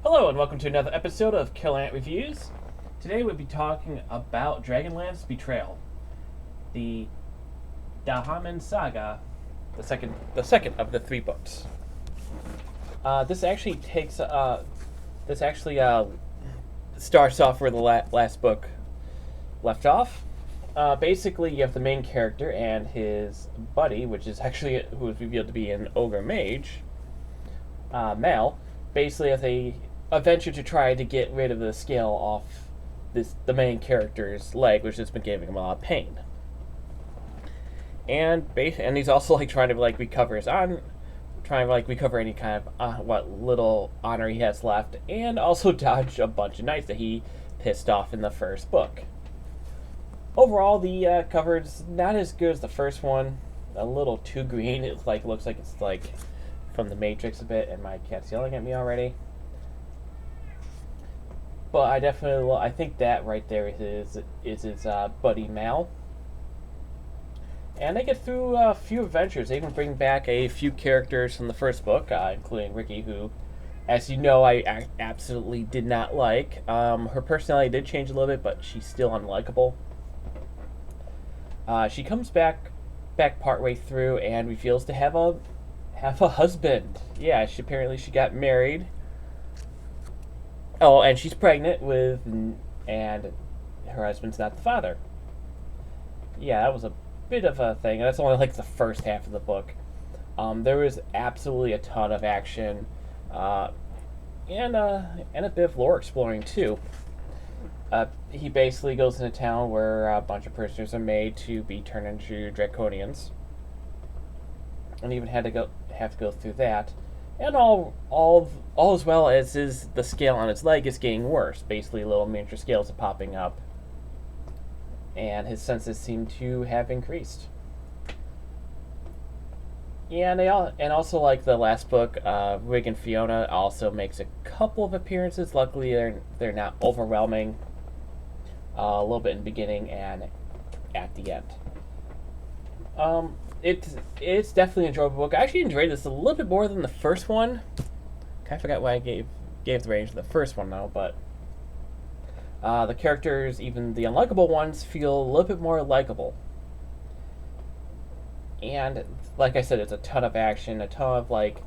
Hello and welcome to another episode of Kill Ant Reviews. Today we'll be talking about Dragonlance Betrayal, the Dhamon Saga, the second of the three books. This actually starts off where the last book left off. Basically, you have the main character and his buddy, which is actually who is revealed to be an ogre mage, Mal. Basically, as a venture to try to get rid of the scale off the main character's leg, which has been giving him a lot of pain. And he's also trying to recover recover any kind of what little honor he has left, and also dodge a bunch of knights that he pissed off in the first book. Overall, the cover is not as good as the first one. A little too green. It looks like it's from the Matrix a bit, and my cat's yelling at me already. But I think that right there is his buddy Mal. And they get through a few adventures. They even bring back a few characters from the first book, including Ricky, who, as you know, I absolutely did not like. Her personality did change a little bit, but she's still unlikable. She comes back partway through and reveals to have a husband. Yeah, she got married. Oh, and she's pregnant and her husband's not the father. Yeah, that was a bit of a thing, and that's only the first half of the book. There was absolutely a ton of action, and a bit of lore exploring too. He basically goes into a town where a bunch of prisoners are made to be turned into Draconians, and even have to go through that. And all as well as the scale on his leg is getting worse. Basically, little miniature scales are popping up, and his senses seem to have increased. Yeah, and also like the last book, Rig and Fiona also makes a couple of appearances. Luckily, they're not overwhelming. A little bit in the beginning and at the end. It's definitely an enjoyable book. I actually enjoyed this a little bit more than the first one. I forgot why I gave the range of the first one now, but the characters, even the unlikable ones, feel a little bit more likable. And like I said, it's a ton of action, a ton of like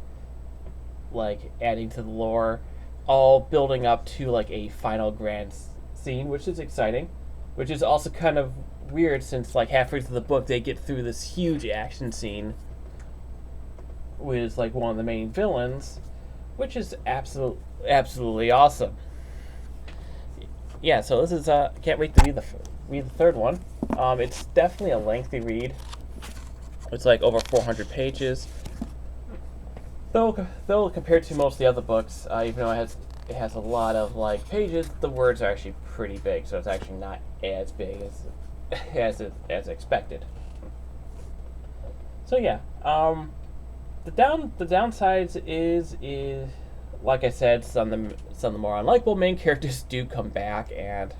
adding to the lore, all building up to a final grand scene, which is exciting, which is also kind of weird since halfway through the book they get through this huge action scene with one of the main villains, which is absolutely awesome. Yeah, so this is can't wait to read the third one. It's definitely a lengthy read. It's over 400 pages. Though compared to most of the other books, even though it has a lot of pages, the words are actually pretty big, so it's actually not as big as expected. So yeah, the downsides is like I said, some of the more unlikable main characters do come back, and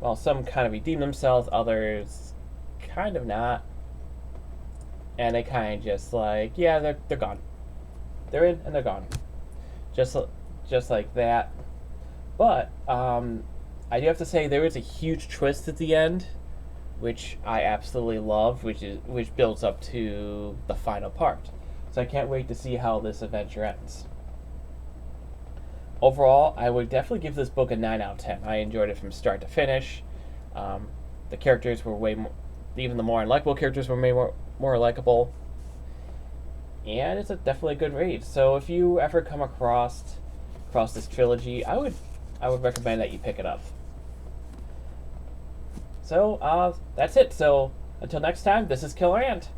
well, some kind of redeem themselves, others kind of not, and they kind of just they're gone. They're in and they're gone, just like that. But I do have to say there is a huge twist at the end, which I absolutely love, which builds up to the final part. So I can't wait to see how this adventure ends. Overall, I would definitely give this book a 9 out of 10. I enjoyed it from start to finish. The characters were way more, even the more unlikable characters were way more likable. And it's definitely a good read. So if you ever come across this trilogy, I would recommend that you pick it up. So, that's it. So, until next time, this is Killer Ant.